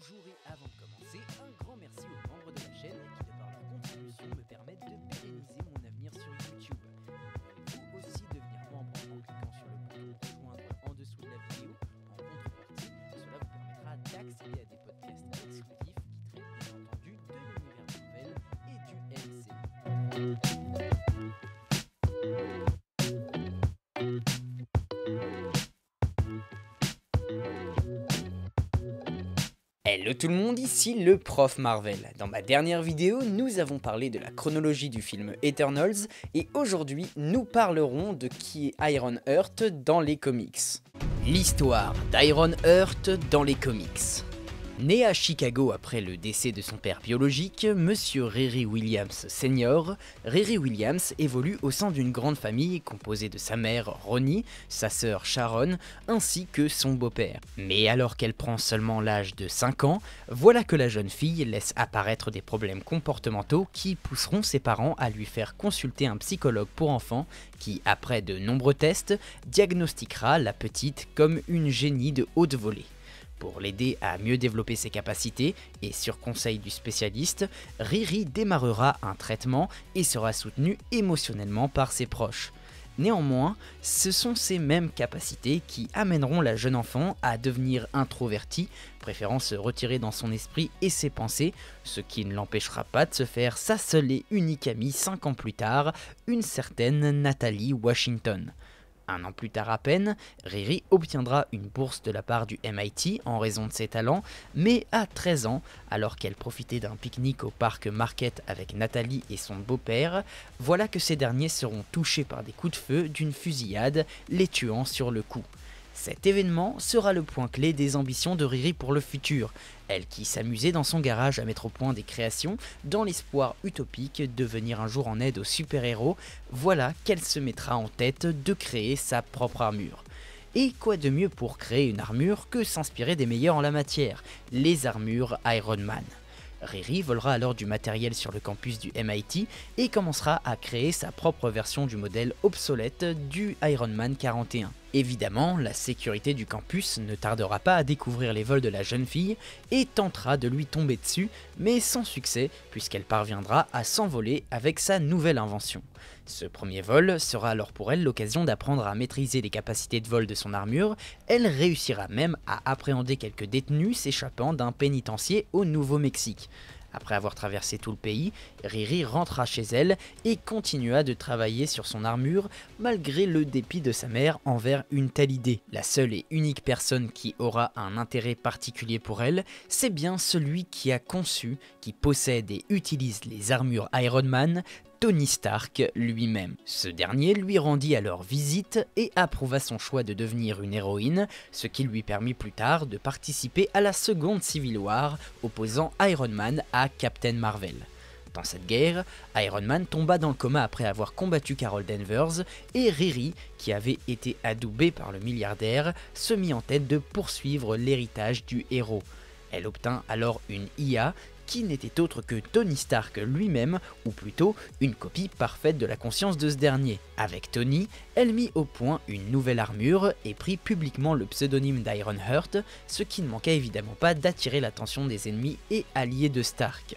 Bonjour et avant de commencer, un grand merci aux membres de la chaîne qui, de par leur contribution, me permettent de pérenniser mon avenir sur YouTube. Vous aussi devenir membre en cliquant sur le bouton rejoindre en dessous de la vidéo. En contrepartie, cela vous permettra d'accéder à des podcasts exclusifs qui traitent bien entendu de l'univers Marvel et du MCU. Hello tout le monde, ici le prof Marvel. Dans ma dernière vidéo, nous avons parlé de la chronologie du film Eternals et aujourd'hui, nous parlerons de qui est Iron Heart dans les comics. L'histoire d'Iron Heart dans les comics. Né à Chicago après le décès de son père biologique, Monsieur Riri Williams Sr., Riri Williams évolue au sein d'une grande famille composée de sa mère Ronnie, sa sœur Sharon, ainsi que son beau-père. Mais alors qu'elle prend seulement l'âge de 5 ans, voilà que la jeune fille laisse apparaître des problèmes comportementaux qui pousseront ses parents à lui faire consulter un psychologue pour enfants qui, après de nombreux tests, diagnostiquera la petite comme une génie de haute volée. Pour l'aider à mieux développer ses capacités, et sur conseil du spécialiste, Riri démarrera un traitement et sera soutenue émotionnellement par ses proches. Néanmoins, ce sont ces mêmes capacités qui amèneront la jeune enfant à devenir introvertie, préférant se retirer dans son esprit et ses pensées, ce qui ne l'empêchera pas de se faire sa seule et unique amie 5 ans plus tard, une certaine Nathalie Washington. Un an plus tard à peine, Riri obtiendra une bourse de la part du MIT en raison de ses talents, mais à 13 ans, alors qu'elle profitait d'un pique-nique au parc Market avec Nathalie et son beau-père, voilà que ces derniers seront touchés par des coups de feu d'une fusillade, les tuant sur le coup. Cet événement sera le point clé des ambitions de Riri pour le futur, elle qui s'amusait dans son garage à mettre au point des créations dans l'espoir utopique de venir un jour en aide aux super-héros, voilà qu'elle se mettra en tête de créer sa propre armure. Et quoi de mieux pour créer une armure que s'inspirer des meilleurs en la matière, les armures Iron Man. Riri volera alors du matériel sur le campus du MIT et commencera à créer sa propre version du modèle obsolète du Iron Man 41. Évidemment, la sécurité du campus ne tardera pas à découvrir les vols de la jeune fille et tentera de lui tomber dessus, mais sans succès puisqu'elle parviendra à s'envoler avec sa nouvelle invention. Ce premier vol sera alors pour elle l'occasion d'apprendre à maîtriser les capacités de vol de son armure, elle réussira même à appréhender quelques détenus s'échappant d'un pénitencier au Nouveau-Mexique. Après avoir traversé tout le pays, Riri rentra chez elle et continua de travailler sur son armure malgré le dépit de sa mère envers une telle idée. La seule et unique personne qui aura un intérêt particulier pour elle, c'est bien celui qui a conçu, qui possède et utilise les armures Iron Man, Tony Stark lui-même. Ce dernier lui rendit alors visite et approuva son choix de devenir une héroïne, ce qui lui permit plus tard de participer à la seconde Civil War, opposant Iron Man à Captain Marvel. Dans cette guerre, Iron Man tomba dans le coma après avoir combattu Carol Danvers et Riri, qui avait été adoubée par le milliardaire, se mit en tête de poursuivre l'héritage du héros. Elle obtint alors une IA qui n'était autre que Tony Stark lui-même, ou plutôt une copie parfaite de la conscience de ce dernier. Avec Tony, elle mit au point une nouvelle armure et prit publiquement le pseudonyme d'Iron Heart, ce qui ne manqua évidemment pas d'attirer l'attention des ennemis et alliés de Stark.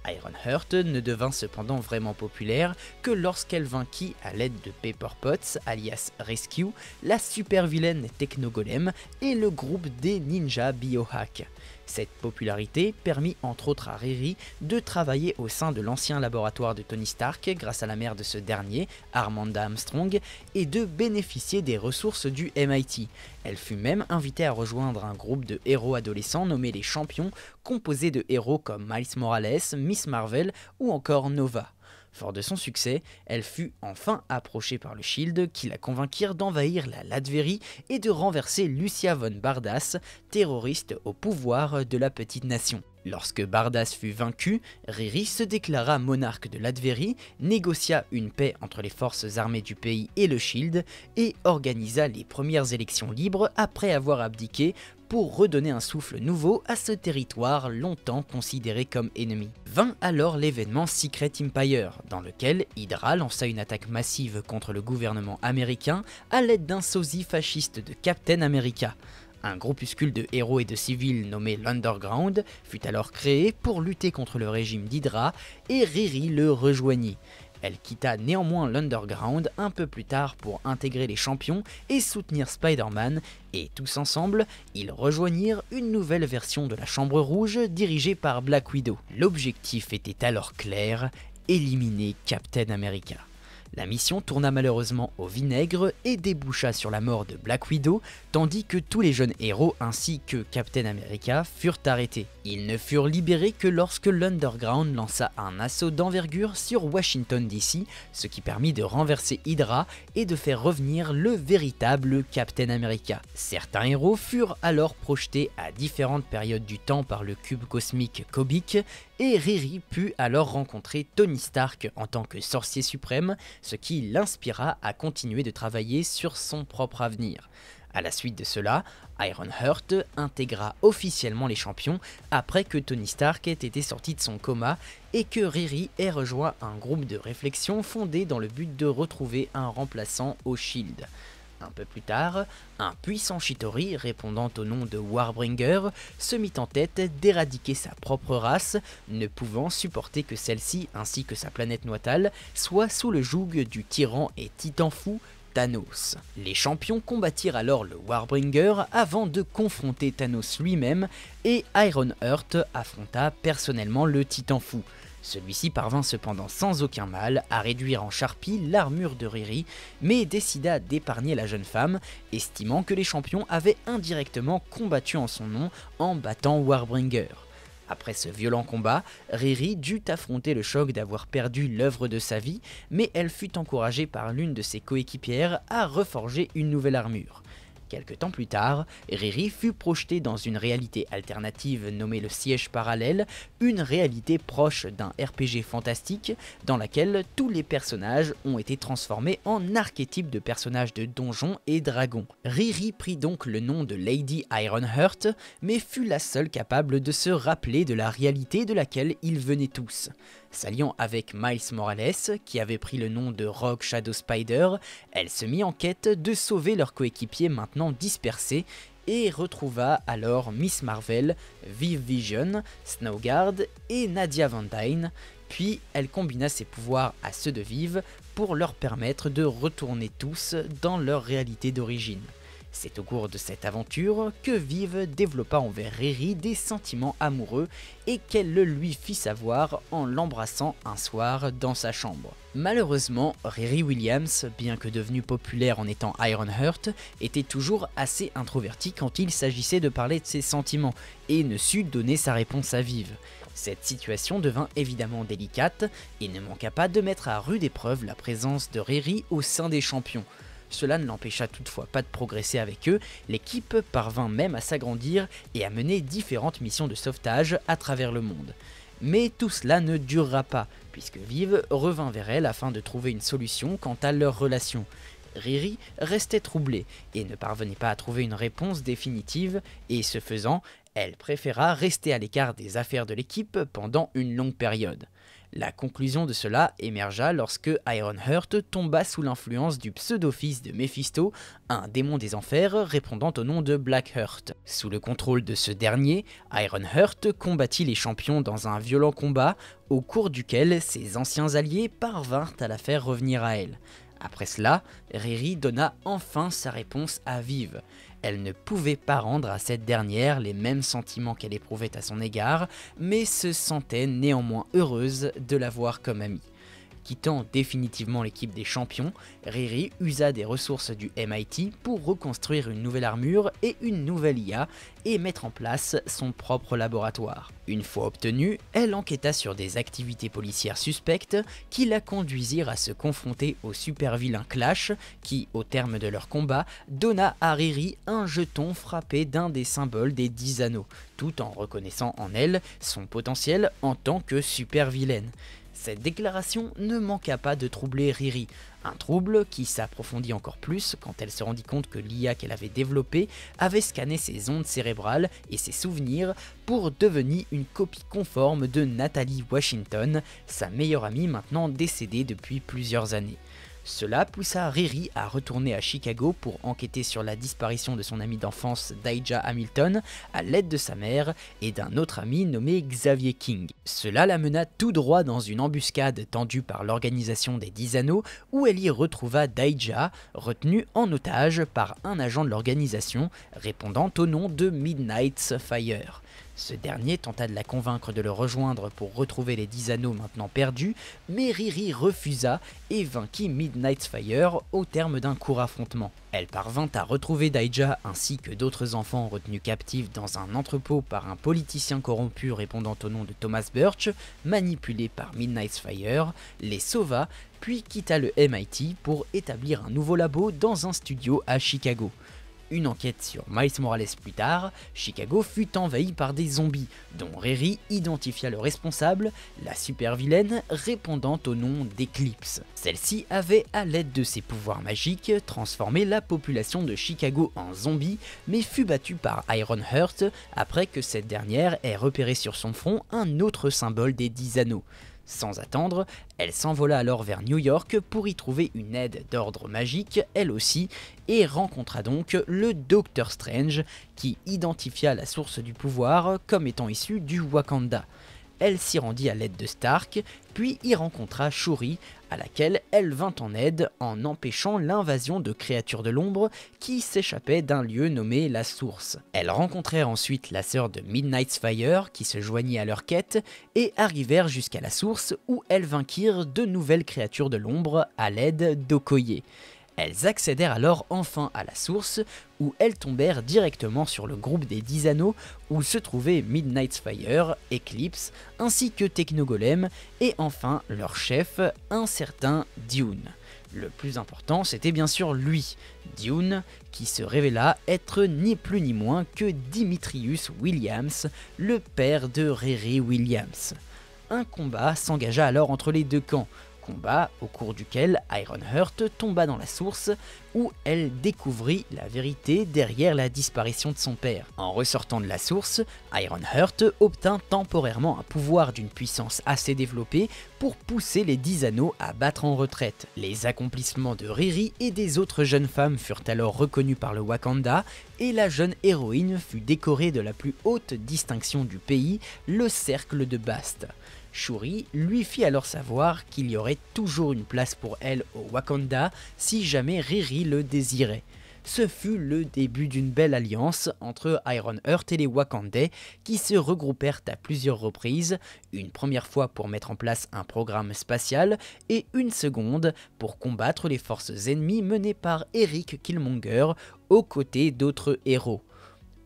Iron Heart ne devint cependant vraiment populaire que lorsqu'elle vainquit à l'aide de Pepper Potts, alias Rescue, la super vilaine Techno-Golem et le groupe des ninjas Biohack. Cette popularité permit entre autres à Riri de travailler au sein de l'ancien laboratoire de Tony Stark grâce à la mère de ce dernier, Armanda Armstrong, et de bénéficier des ressources du MIT. Elle fut même invitée à rejoindre un groupe de héros adolescents nommé les Champions, composé de héros comme Miles Morales, Miss Marvel ou encore Nova. Fort de son succès, elle fut enfin approchée par le Shield qui la convainquirent d'envahir la Latverie et de renverser Lucia von Bardas, terroriste au pouvoir de la petite nation. Lorsque Bardas fut vaincu, Riri se déclara monarque de Latverie, négocia une paix entre les forces armées du pays et le Shield et organisa les premières élections libres après avoir abdiqué pour redonner un souffle nouveau à ce territoire longtemps considéré comme ennemi. Vint alors l'événement Secret Empire, dans lequel Hydra lança une attaque massive contre le gouvernement américain à l'aide d'un sosie fasciste de Captain America. Un groupuscule de héros et de civils nommé l'Underground fut alors créé pour lutter contre le régime d'Hydra et Riri le rejoignit. Elle quitta néanmoins l'Underground un peu plus tard pour intégrer les champions et soutenir Spider-Man, et tous ensemble, ils rejoignirent une nouvelle version de la Chambre Rouge dirigée par Black Widow. L'objectif était alors clair, éliminer Captain America. La mission tourna malheureusement au vinaigre et déboucha sur la mort de Black Widow, tandis que tous les jeunes héros ainsi que Captain America furent arrêtés. Ils ne furent libérés que lorsque l'Underground lança un assaut d'envergure sur Washington DC, ce qui permit de renverser Hydra et de faire revenir le véritable Captain America. Certains héros furent alors projetés à différentes périodes du temps par le cube cosmique Kobik, et Riri put alors rencontrer Tony Stark en tant que sorcier suprême, ce qui l'inspira à continuer de travailler sur son propre avenir. À la suite de cela, Ironheart intégra officiellement les champions après que Tony Stark ait été sorti de son coma et que Riri ait rejoint un groupe de réflexion fondé dans le but de retrouver un remplaçant au Shield. Un peu plus tard, un puissant Chitauri répondant au nom de Warbringer se mit en tête d'éradiquer sa propre race, ne pouvant supporter que celle-ci ainsi que sa planète natale soient sous le joug du tyran et titan fou Thanos. Les champions combattirent alors le Warbringer avant de confronter Thanos lui-même, et Ironheart affronta personnellement le titan fou. Celui-ci parvint cependant sans aucun mal à réduire en charpie l'armure de Riri, mais décida d'épargner la jeune femme, estimant que les champions avaient indirectement combattu en son nom en battant Warbringer. Après ce violent combat, Riri dut affronter le choc d'avoir perdu l'œuvre de sa vie, mais elle fut encouragée par l'une de ses coéquipières à reforger une nouvelle armure. Quelque temps plus tard, Riri fut projetée dans une réalité alternative nommée le Siège Parallèle, une réalité proche d'un RPG fantastique dans laquelle tous les personnages ont été transformés en archétypes de personnages de donjons et dragons. Riri prit donc le nom de Lady Ironheart, mais fut la seule capable de se rappeler de la réalité de laquelle ils venaient tous. S'alliant avec Miles Morales, qui avait pris le nom de Rogue Shadow Spider, elle se mit en quête de sauver leurs coéquipiers maintenant dispersés et retrouva alors Miss Marvel, Vive Vision, Snowguard et Nadia Van Dyne, puis elle combina ses pouvoirs à ceux de Vive pour leur permettre de retourner tous dans leur réalité d'origine. C'est au cours de cette aventure que Vive développa envers Riri des sentiments amoureux et qu'elle le lui fit savoir en l'embrassant un soir dans sa chambre. Malheureusement, Riri Williams, bien que devenue populaire en étant Ironheart, était toujours assez introvertie quand il s'agissait de parler de ses sentiments et ne sut donner sa réponse à Vive. Cette situation devint évidemment délicate et ne manqua pas de mettre à rude épreuve la présence de Riri au sein des champions. Cela ne l'empêcha toutefois pas de progresser avec eux, l'équipe parvint même à s'agrandir et à mener différentes missions de sauvetage à travers le monde. Mais tout cela ne durera pas, puisque Vive revint vers elle afin de trouver une solution quant à leur relation. Riri restait troublée et ne parvenait pas à trouver une réponse définitive, et ce faisant, elle préféra rester à l'écart des affaires de l'équipe pendant une longue période. La conclusion de cela émergea lorsque Ironheart tomba sous l'influence du pseudo-fils de Mephisto, un démon des enfers répondant au nom de Blackheart. Sous le contrôle de ce dernier, Ironheart combattit les champions dans un violent combat, au cours duquel ses anciens alliés parvinrent à la faire revenir à elle. Après cela, Riri donna enfin sa réponse à Vive. Elle ne pouvait pas rendre à cette dernière les mêmes sentiments qu'elle éprouvait à son égard, mais se sentait néanmoins heureuse de la voir comme amie. Quittant définitivement l'équipe des champions, Riri usa des ressources du MIT pour reconstruire une nouvelle armure et une nouvelle IA et mettre en place son propre laboratoire. Une fois obtenue, elle enquêta sur des activités policières suspectes qui la conduisirent à se confronter au super vilain Clash qui, au terme de leur combat, donna à Riri un jeton frappé d'un des symboles des 10 anneaux, tout en reconnaissant en elle son potentiel en tant que super vilaine. Cette déclaration ne manqua pas de troubler Riri, un trouble qui s'approfondit encore plus quand elle se rendit compte que l'IA qu'elle avait développée avait scanné ses ondes cérébrales et ses souvenirs pour devenir une copie conforme de Natalie Washington, sa meilleure amie maintenant décédée depuis plusieurs années. Cela poussa Riri à retourner à Chicago pour enquêter sur la disparition de son ami d'enfance Daija Hamilton à l'aide de sa mère et d'un autre ami nommé Xavier King. Cela la mena tout droit dans une embuscade tendue par l'organisation des 10 Anneaux où elle y retrouva Daija, retenu en otage par un agent de l'organisation répondant au nom de Midnight's Fire. Ce dernier tenta de la convaincre de le rejoindre pour retrouver les 10 Anneaux maintenant perdus, mais Riri refusa et vainquit Midnight's Fire au terme d'un court affrontement. Elle parvint à retrouver Daija ainsi que d'autres enfants retenus captifs dans un entrepôt par un politicien corrompu répondant au nom de Thomas Birch, manipulé par Midnight's Fire, les sauva, puis quitta le MIT pour établir un nouveau labo dans un studio à Chicago. Une enquête sur Miles Morales plus tard, Chicago fut envahie par des zombies, dont Riri identifia le responsable, la super-vilaine répondant au nom d'Eclipse. Celle-ci avait, à l'aide de ses pouvoirs magiques, transformé la population de Chicago en zombies, mais fut battue par Ironheart après que cette dernière ait repéré sur son front un autre symbole des 10 Anneaux. Sans attendre, elle s'envola alors vers New York pour y trouver une aide d'ordre magique, elle aussi, et rencontra donc le Docteur Strange, qui identifia la source du pouvoir comme étant issue du Wakanda. Elle s'y rendit à l'aide de Stark, puis y rencontra Shuri, à laquelle elle vint en aide en empêchant l'invasion de créatures de l'ombre qui s'échappaient d'un lieu nommé la Source. Elles rencontrèrent ensuite la sœur de Midnight's Fire qui se joignit à leur quête et arrivèrent jusqu'à la Source où elles vainquirent de nouvelles créatures de l'ombre à l'aide d'Okoye. Elles accédèrent alors enfin à la Source, où elles tombèrent directement sur le groupe des 10 Anneaux, où se trouvaient Midnight's Fire, Eclipse, ainsi que Technogolem, et enfin leur chef, un certain Dune. Le plus important, c'était bien sûr lui, Dune, qui se révéla être ni plus ni moins que Dimitrius Williams, le père de Riri Williams. Un combat s'engagea alors entre les deux camps, combat au cours duquel Ironheart tomba dans la Source où elle découvrit la vérité derrière la disparition de son père. En ressortant de la Source, Ironheart obtint temporairement un pouvoir d'une puissance assez développée pour pousser les 10 Anneaux à battre en retraite. Les accomplissements de Riri et des autres jeunes femmes furent alors reconnus par le Wakanda et la jeune héroïne fut décorée de la plus haute distinction du pays, le Cercle de Bast. Shuri lui fit alors savoir qu'il y aurait toujours une place pour elle au Wakanda si jamais Riri le désirait. Ce fut le début d'une belle alliance entre Ironheart et les Wakandais qui se regroupèrent à plusieurs reprises, une première fois pour mettre en place un programme spatial et une seconde pour combattre les forces ennemies menées par Eric Killmonger aux côtés d'autres héros.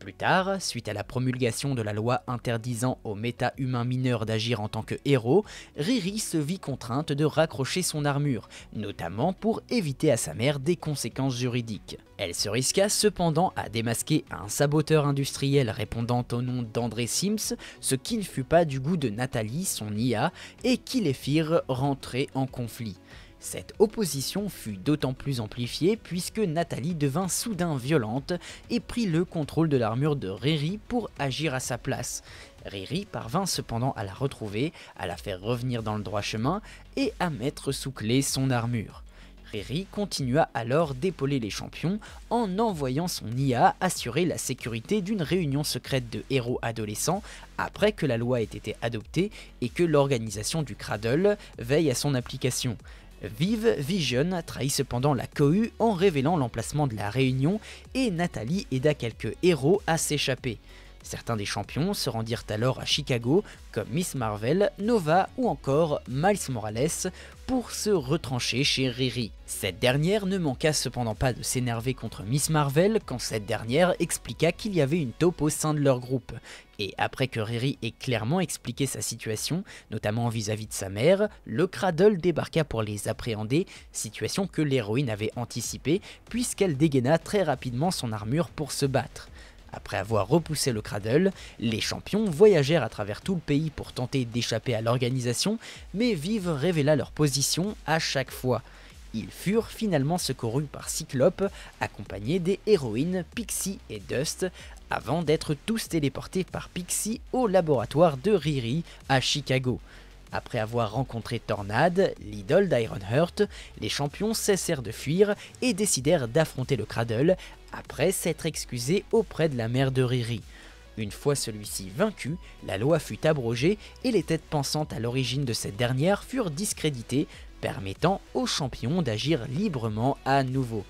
Plus tard, suite à la promulgation de la loi interdisant aux méta-humains mineurs d'agir en tant que héros, Riri se vit contrainte de raccrocher son armure, notamment pour éviter à sa mère des conséquences juridiques. Elle se risqua cependant à démasquer un saboteur industriel répondant au nom d'André Sims, ce qui ne fut pas du goût de Nathalie, son IA, et qui les firent rentrer en conflit. Cette opposition fut d'autant plus amplifiée puisque Nathalie devint soudain violente et prit le contrôle de l'armure de Riri pour agir à sa place. Riri parvint cependant à la retrouver, à la faire revenir dans le droit chemin et à mettre sous clé son armure. Riri continua alors d'épauler les champions en envoyant son IA assurer la sécurité d'une réunion secrète de héros adolescents après que la loi ait été adoptée et que l'organisation du Cradle veille à son application. Vive Vision trahit cependant la cohue en révélant l'emplacement de la réunion et Nathalie aida quelques héros à s'échapper. Certains des champions se rendirent alors à Chicago, comme Miss Marvel, Nova ou encore Miles Morales, pour se retrancher chez Riri. Cette dernière ne manqua cependant pas de s'énerver contre Miss Marvel quand cette dernière expliqua qu'il y avait une taupe au sein de leur groupe. Et après que Riri ait clairement expliqué sa situation, notamment vis-à-vis de sa mère, le Cradle débarqua pour les appréhender, situation que l'héroïne avait anticipée puisqu'elle dégaina très rapidement son armure pour se battre. Après avoir repoussé le Cradle, les champions voyagèrent à travers tout le pays pour tenter d'échapper à l'organisation, mais Vive révéla leur position à chaque fois. Ils furent finalement secourus par Cyclope, accompagnés des héroïnes Pixie et Dust, avant d'être tous téléportés par Pixie au laboratoire de Riri à Chicago. Après avoir rencontré Tornade, l'idole d'Ironheart, les champions cessèrent de fuir et décidèrent d'affronter le Cradle après s'être excusés auprès de la mère de Riri. Une fois celui-ci vaincu, la loi fut abrogée et les têtes pensantes à l'origine de cette dernière furent discréditées, permettant aux champions d'agir librement à nouveau.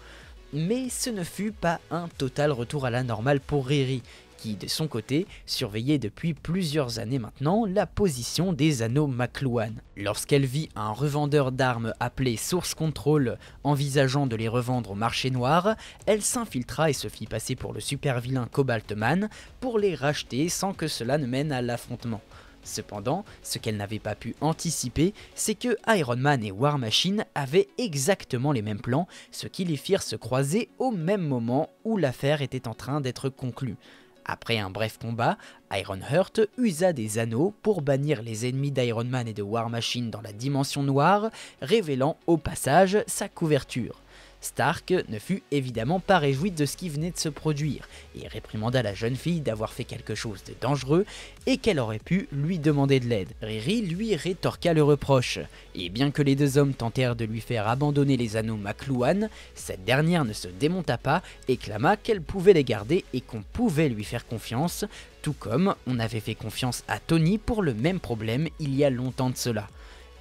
Mais ce ne fut pas un total retour à la normale pour Riri, qui de son côté surveillait depuis plusieurs années maintenant la position des anneaux McLuhan. Lorsqu'elle vit un revendeur d'armes appelé Source Control envisageant de les revendre au marché noir, elle s'infiltra et se fit passer pour le super vilain Cobaltman pour les racheter sans que cela ne mène à l'affrontement. Cependant, ce qu'elle n'avait pas pu anticiper, c'est que Iron Man et War Machine avaient exactement les mêmes plans, ce qui les firent se croiser au même moment où l'affaire était en train d'être conclue. Après un bref combat, Ironheart usa des anneaux pour bannir les ennemis d'Iron Man et de War Machine dans la dimension noire, révélant au passage sa couverture. Stark ne fut évidemment pas réjoui de ce qui venait de se produire et réprimanda la jeune fille d'avoir fait quelque chose de dangereux et qu'elle aurait pu lui demander de l'aide. Riri lui rétorqua le reproche, et bien que les deux hommes tentèrent de lui faire abandonner les anneaux McLuhan, cette dernière ne se démonta pas et clama qu'elle pouvait les garder et qu'on pouvait lui faire confiance, tout comme on avait fait confiance à Tony pour le même problème il y a longtemps de cela.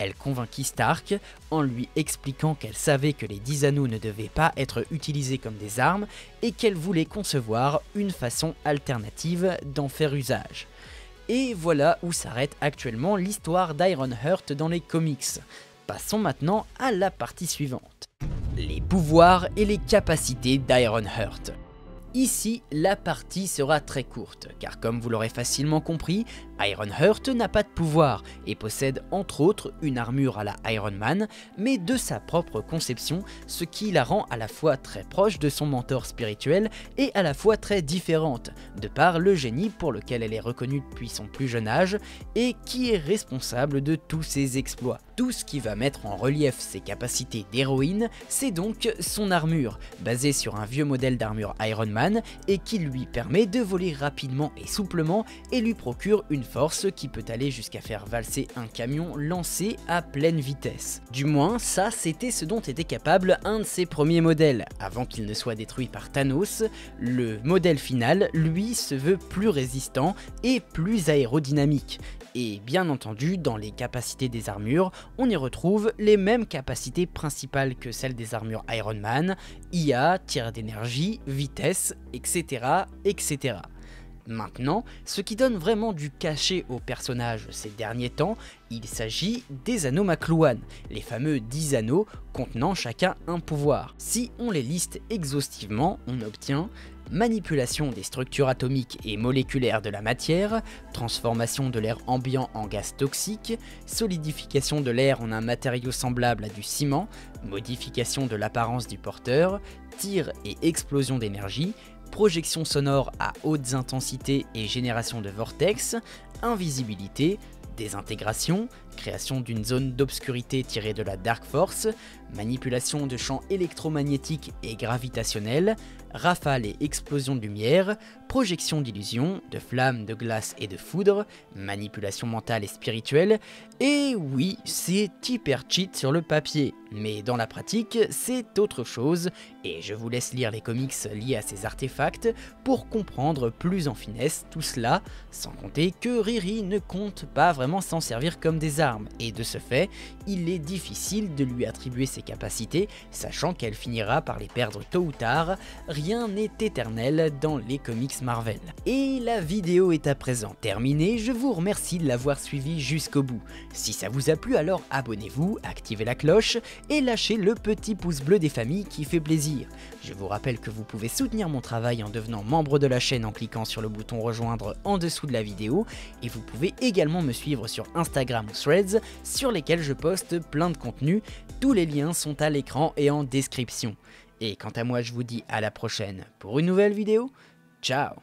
Elle convainquit Stark en lui expliquant qu'elle savait que les 10 anneaux ne devaient pas être utilisés comme des armes et qu'elle voulait concevoir une façon alternative d'en faire usage. Et voilà où s'arrête actuellement l'histoire d'Ironheart dans les comics. Passons maintenant à la partie suivante. Les pouvoirs et les capacités d'Ironheart. Ici, la partie sera très courte, car comme vous l'aurez facilement compris, Ironheart n'a pas de pouvoir et possède entre autres une armure à la Iron Man, mais de sa propre conception, ce qui la rend à la fois très proche de son mentor spirituel et à la fois très différente, de par le génie pour lequel elle est reconnue depuis son plus jeune âge et qui est responsable de tous ses exploits. Tout ce qui va mettre en relief ses capacités d'héroïne, c'est donc son armure, basée sur un vieux modèle d'armure Iron Man et qui lui permet de voler rapidement et souplement et lui procure une force qui peut aller jusqu'à faire valser un camion lancé à pleine vitesse. Du moins, ça c'était ce dont était capable un de ses premiers modèles. Avant qu'il ne soit détruit par Thanos, le modèle final, lui, se veut plus résistant et plus aérodynamique. Et bien entendu, dans les capacités des armures, on y retrouve les mêmes capacités principales que celles des armures Iron Man, IA, tir d'énergie, vitesse, etc., etc. Maintenant, ce qui donne vraiment du cachet au personnage ces derniers temps, il s'agit des anneaux McLuhan, les fameux 10 anneaux contenant chacun un pouvoir. Si on les liste exhaustivement, on obtient manipulation des structures atomiques et moléculaires de la matière, transformation de l'air ambiant en gaz toxique, solidification de l'air en un matériau semblable à du ciment, modification de l'apparence du porteur, tir et explosion d'énergie, projection sonore à hautes intensités et génération de vortex, invisibilité, désintégration, création d'une zone d'obscurité tirée de la Dark Force, manipulation de champs électromagnétiques et gravitationnels, rafales et explosions de lumière, projection d'illusions, de flammes, de glace et de foudre, manipulation mentale et spirituelle, et oui, c'est hyper cheat sur le papier, mais dans la pratique, c'est autre chose, et je vous laisse lire les comics liés à ces artefacts pour comprendre plus en finesse tout cela, sans compter que Riri ne compte pas vraiment s'en servir comme des armes, et de ce fait, il est difficile de lui attribuer ses capacités, sachant qu'elle finira par les perdre tôt ou tard. Rien n'est éternel dans les comics Marvel. Et la vidéo est à présent terminée, je vous remercie de l'avoir suivi jusqu'au bout. Si ça vous a plu, alors abonnez-vous, activez la cloche et lâchez le petit pouce bleu des familles qui fait plaisir. Je vous rappelle que vous pouvez soutenir mon travail en devenant membre de la chaîne en cliquant sur le bouton rejoindre en dessous de la vidéo, et vous pouvez également me suivre sur Instagram ou Threads sur lesquels je poste plein de contenu. Tous les liens sont à l'écran et en description. Et quant à moi, je vous dis à la prochaine pour une nouvelle vidéo. Ciao!